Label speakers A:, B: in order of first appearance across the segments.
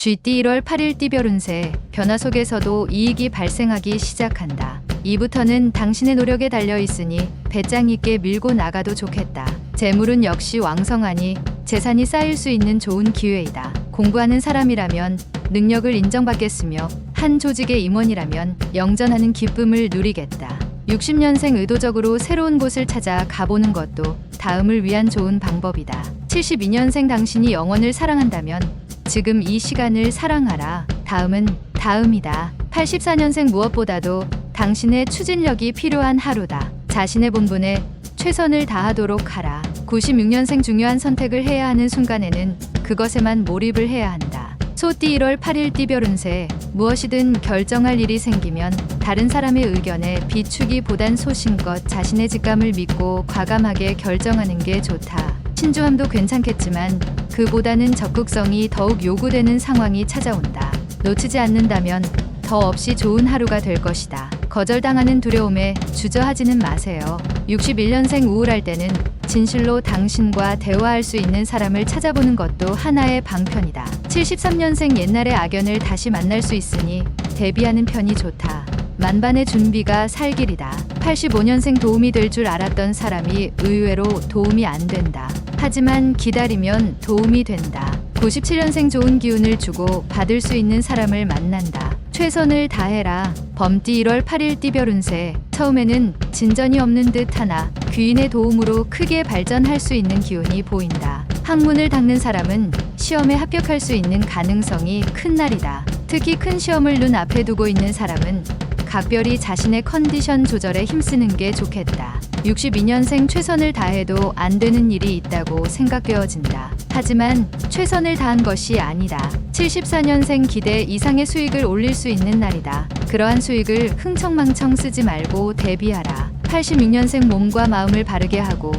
A: GT 1월 8일 띠별 운세, 변화 속에서도 이익이 발생하기 시작한다. 이부터는 당신의 노력에 달려있으니 배짱 있게 밀고 나가도 좋겠다. 재물은 역시 왕성하니 재산이 쌓일 수 있는 좋은 기회이다. 공부하는 사람이라면 능력을 인정받겠으며 한 조직의 임원이라면 영전하는 기쁨을 누리겠다. 60년생 의도적으로 새로운 곳을 찾아 가보는 것도 다음을 위한 좋은 방법이다. 72년생 당신이 영원을 사랑한다면 지금 이 시간을 사랑하라. 다음은 다음이다. 84년생 무엇보다도 당신의 추진력이 필요한 하루다. 자신의 본분에 최선을 다하도록 하라. 96년생 중요한 선택을 해야 하는 순간에는 그것에만 몰입을 해야 한다. 소띠 1월 8일 띠별 운세, 무엇이든 결정할 일이 생기면 다른 사람의 의견에 비추기보단 소신껏 자신의 직감을 믿고 과감하게 결정하는 게 좋다. 신중함도 괜찮겠지만 그보다는 적극성이 더욱 요구되는 상황이 찾아온다. 놓치지 않는다면 더 없이 좋은 하루가 될 것이다. 거절당하는 두려움에 주저하지는 마세요. 61년생 우울할 때는 진실로 당신과 대화할 수 있는 사람을 찾아보는 것도 하나의 방편이다. 73년생 옛날의 악연을 다시 만날 수 있으니 대비하는 편이 좋다. 만반의 준비가 살 길이다. 85년생 도움이 될 줄 알았던 사람이 의외로 도움이 안 된다. 하지만 기다리면 도움이 된다. 97년생 좋은 기운을 주고 받을 수 있는 사람을 만난다. 최선을 다해라. 범띠 1월 8일 띠별 운세, 처음에는 진전이 없는 듯 하나 귀인의 도움으로 크게 발전할 수 있는 기운이 보인다. 학문을 닦는 사람은 시험에 합격할 수 있는 가능성이 큰 날이다. 특히 큰 시험을 눈앞에 두고 있는 사람은 각별히 자신의 컨디션 조절에 힘쓰는 게 좋겠다. 62년생 최선을 다해도 안 되는 일이 있다고 생각되어진다. 하지만 최선을 다한 것이 아니다. 74년생 기대 이상의 수익을 올릴 수 있는 날이다. 그러한 수익을 흥청망청 쓰지 말고 대비하라. 86년생 몸과 마음을 바르게 하고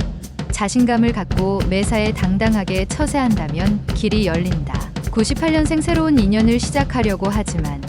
A: 자신감을 갖고 매사에 당당하게 처세한다면 길이 열린다. 98년생 새로운 인연을 시작하려고 하지만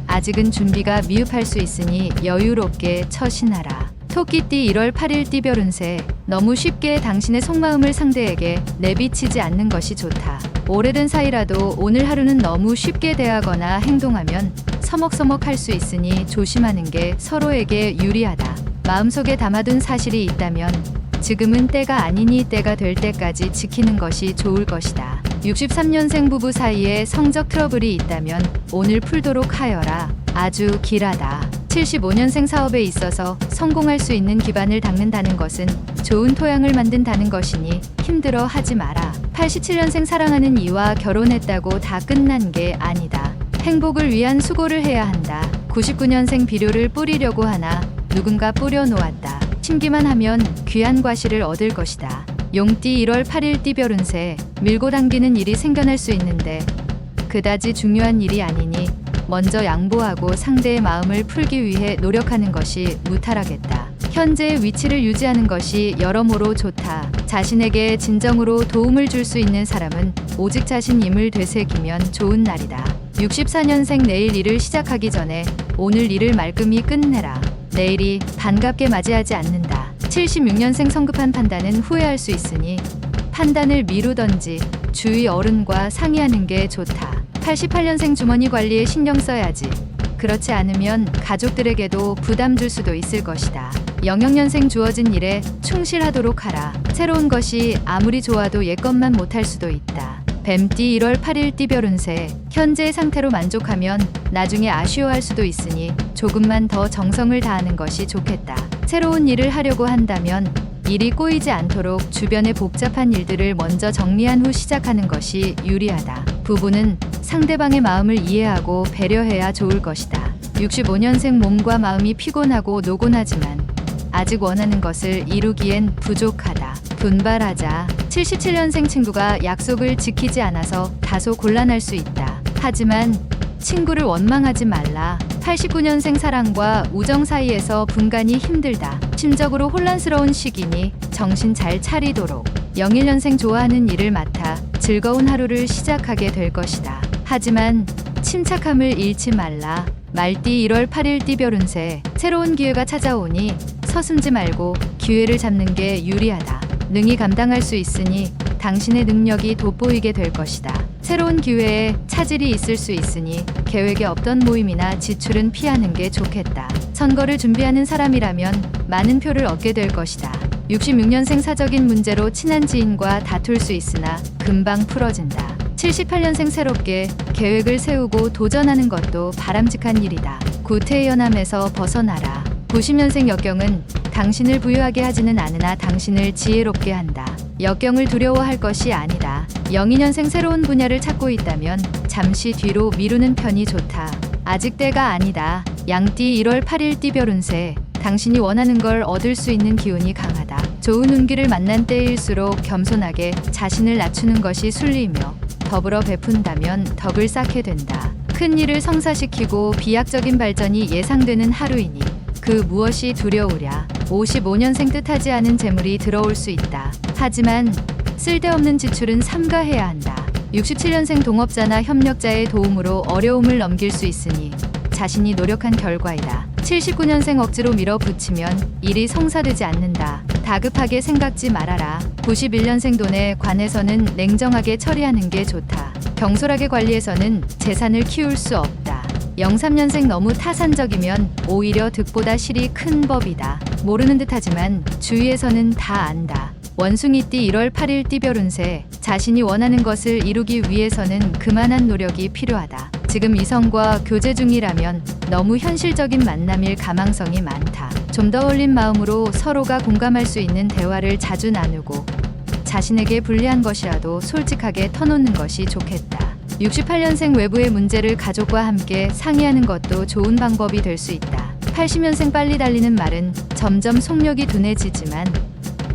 A: 아직은 준비가 미흡할 수 있으니 여유롭게 처신하라. 토끼띠 1월 8일 띠별 운세, 너무 쉽게 당신의 속마음을 상대에게 내비치지 않는 것이 좋다. 오래된 사이라도 오늘 하루는 너무 쉽게 대하거나 행동하면 서먹서먹할 수 있으니 조심하는 게 서로에게 유리하다. 마음속에 담아둔 사실이 있다면 지금은 때가 아니니 때가 될 때까지 지키는 것이 좋을 것이다. 63년생 부부 사이에 성적 트러블이 있다면 오늘 풀도록 하여라. 아주 길하다. 75년생 사업에 있어서 성공할 수 있는 기반을 닦는다는 것은 좋은 토양을 만든다는 것이니 힘들어 하지 마라. 87년생 사랑하는 이와 결혼했다고 다 끝난 게 아니다. 행복을 위한 수고를 해야 한다. 99년생 비료를 뿌리려고 하나 누군가 뿌려놓았다. 심기만 하면 귀한 과실을 얻을 것이다. 용띠 1월 8일 띠별 운세, 밀고 당기는 일이 생겨날 수 있는데 그다지 중요한 일이 아니니 먼저 양보하고 상대의 마음을 풀기 위해 노력하는 것이 무탈하겠다. 현재의 위치를 유지하는 것이 여러모로 좋다. 자신에게 진정으로 도움을 줄 수 있는 사람은 오직 자신임을 되새기면 좋은 날이다. 64년생 내일 일을 시작하기 전에 오늘 일을 말끔히 끝내라. 내일이 반갑게 맞이하지 않는다. 76년생 성급한 판단은 후회할 수 있으니 판단을 미루던지 주위 어른과 상의하는 게 좋다. 88년생 주머니 관리에 신경 써야지. 그렇지 않으면 가족들에게도 부담 줄 수도 있을 것이다. 00년생 주어진 일에 충실하도록 하라. 새로운 것이 아무리 좋아도 옛것만 못할 수도 있다. 뱀띠 1월 8일 띠별 운세, 현재의 상태로 만족하면 나중에 아쉬워할 수도 있으니 조금만 더 정성을 다하는 것이 좋겠다. 새로운 일을 하려고 한다면 일이 꼬이지 않도록 주변의 복잡한 일들을 먼저 정리한 후 시작하는 것이 유리하다. 부부는 상대방의 마음을 이해하고 배려해야 좋을 것이다. 65년생 몸과 마음이 피곤하고 노곤하지만 아직 원하는 것을 이루기엔 부족하다. 분발하자. 77년생 친구가 약속을 지키지 않아서 다소 곤란할 수 있다. 하지만 친구를 원망하지 말라. 89년생 사랑과 우정 사이에서 분간이 힘들다. 심적으로 혼란스러운 시기니 정신 잘 차리도록. 01년생 좋아하는 일을 맡아 즐거운 하루를 시작하게 될 것이다. 하지만 침착함을 잃지 말라. 말띠 1월 8일 띠별 운세, 새로운 기회가 찾아오니 서슴지 말고 기회를 잡는 게 유리하다. 능히 감당할 수 있으니 당신의 능력이 돋보이게 될 것이다. 새로운 기회에 차질이 있을 수 있으니 계획에 없던 모임이나 지출은 피하는 게 좋겠다. 선거를 준비하는 사람이라면 많은 표를 얻게 될 것이다. 66년생 사적인 문제로 친한 지인과 다툴 수 있으나 금방 풀어진다. 78년생 새롭게 계획을 세우고 도전하는 것도 바람직한 일이다. 구태연함에서 벗어나라. 90년생 역경은 당신을 부유하게 하지는 않으나 당신을 지혜롭게 한다. 역경을 두려워할 것이 아니다. 02년생 새로운 분야를 찾고 있다면 잠시 뒤로 미루는 편이 좋다. 아직 때가 아니다. 양띠 1월 8일 띠별 운세. 당신이 원하는 걸 얻을 수 있는 기운이 강하다. 좋은 운기를 만난 때일수록 겸손하게 자신을 낮추는 것이 순리이며 더불어 베푼다면 덕을 쌓게 된다. 큰 일을 성사시키고 비약적인 발전이 예상되는 하루이니 그 무엇이 두려우랴. 55년생 뜻하지 않은 재물이 들어올 수 있다. 하지만 쓸데없는 지출은 삼가해야 한다. 67년생 동업자나 협력자의 도움으로 어려움을 넘길 수 있으니 자신이 노력한 결과이다. 79년생 억지로 밀어붙이면 일이 성사되지 않는다. 다급하게 생각지 말아라. 91년생 돈에 관해서는 냉정하게 처리하는 게 좋다. 경솔하게 관리해서는 재산을 키울 수 없다. 03년생 너무 타산적이면 오히려 득보다 실이 큰 법이다. 모르는 듯하지만 주위에서는 다 안다. 원숭이띠 1월 8일 띠별 운세. 자신이 원하는 것을 이루기 위해서는 그만한 노력이 필요하다. 지금 이성과 교제 중이라면 너무 현실적인 만남일 가망성이 많다. 좀 더 올린 마음으로 서로가 공감할 수 있는 대화를 자주 나누고 자신에게 불리한 것이라도 솔직하게 터놓는 것이 좋겠다. 68년생 외부의 문제를 가족과 함께 상의하는 것도 좋은 방법이 될 수 있다. 80년생 빨리 달리는 말은 점점 속력이 둔해지지만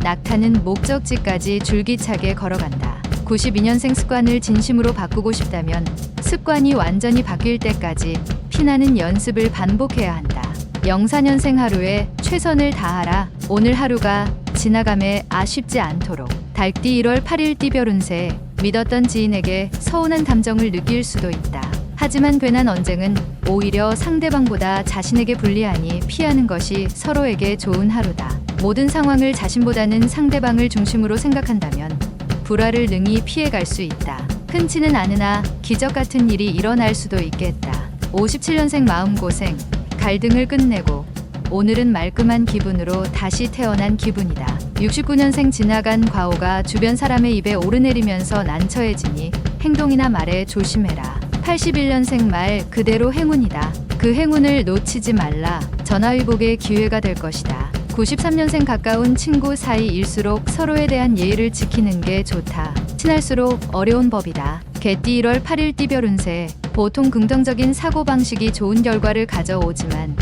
A: 낙타는 목적지까지 줄기차게 걸어간다. 92년생 습관을 진심으로 바꾸고 싶다면 습관이 완전히 바뀔 때까지 피나는 연습을 반복해야 한다. 04년생 하루에 최선을 다하라. 오늘 하루가 지나감에 아쉽지 않도록. 달띠 1월 8일 띠별 운세. 믿었던 지인에게 서운한 감정을 느낄 수도 있다. 하지만 괜한 언쟁은 오히려 상대방보다 자신에게 불리하니 피하는 것이 서로에게 좋은 하루다. 모든 상황을 자신보다는 상대방을 중심으로 생각한다면 불화를 능히 피해갈 수 있다. 흔치는 않으나 기적 같은 일이 일어날 수도 있겠다. 57년생 마음고생. 갈등을 끝내고 오늘은 말끔한 기분으로 다시 태어난 기분이다. 69년생 지나간 과오가 주변 사람의 입에 오르내리면서 난처해지니 행동이나 말에 조심해라. 81년생 말 그대로 행운이다. 그 행운을 놓치지 말라. 전화위복의 기회가 될 것이다. 93년생 가까운 친구 사이일수록 서로에 대한 예의를 지키는 게 좋다. 친할수록 어려운 법이다. 개띠 1월 8일 띠별 운세. 보통 긍정적인 사고방식이 좋은 결과를 가져오지만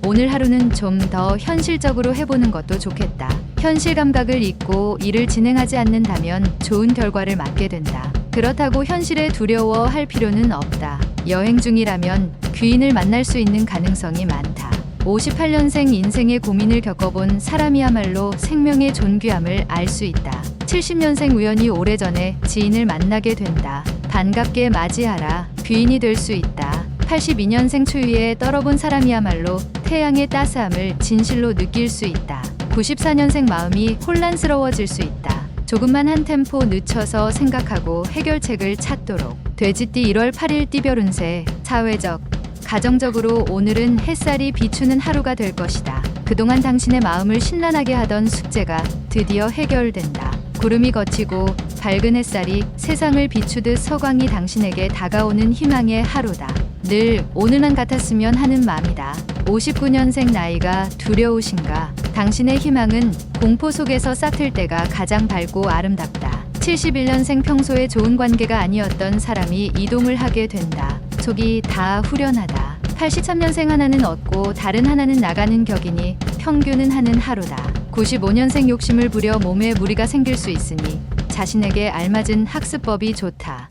A: 오늘 하루는 좀 더 현실적으로 해보는 것도 좋겠다. 현실 감각을 잊고 일을 진행하지 않는다면 좋은 결과를 맞게 된다. 그렇다고 현실에 두려워할 필요는 없다. 여행 중이라면 귀인을 만날 수 있는 가능성이 많다. 58년생 인생의 고민을 겪어본 사람이야말로 생명의 존귀함을 알 수 있다. 70년생 우연히 오래전에 지인을 만나게 된다. 반갑게 맞이하라. 귀인이 될 수 있다. 82년생 추위에 떨어본 사람이야말로 태양의 따스함을 진실로 느낄 수 있다. 94년생 마음이 혼란스러워질 수 있다. 조금만 한 템포 늦춰서 생각하고 해결책을 찾도록. 돼지띠 1월 8일 띠별 운세. 사회적, 가정적으로 오늘은 햇살이 비추는 하루가 될 것이다. 그동안 당신의 마음을 심란하게 하던 숙제가 드디어 해결된다. 구름이 걷히고 밝은 햇살이 세상을 비추듯 서광이 당신에게 다가오는 희망의 하루다. 늘 오늘만 같았으면 하는 마음이다. 59년생 나이가 두려우신가? 당신의 희망은 공포 속에서 싹틀 때가 가장 밝고 아름답다. 71년생 평소에 좋은 관계가 아니었던 사람이 이동을 하게 된다. 속이 다 후련하다. 83년생 하나는 얻고 다른 하나는 나가는 격이니 평균은 하는 하루다. 95년생 욕심을 부려 몸에 무리가 생길 수 있으니 자신에게 알맞은 학습법이 좋다.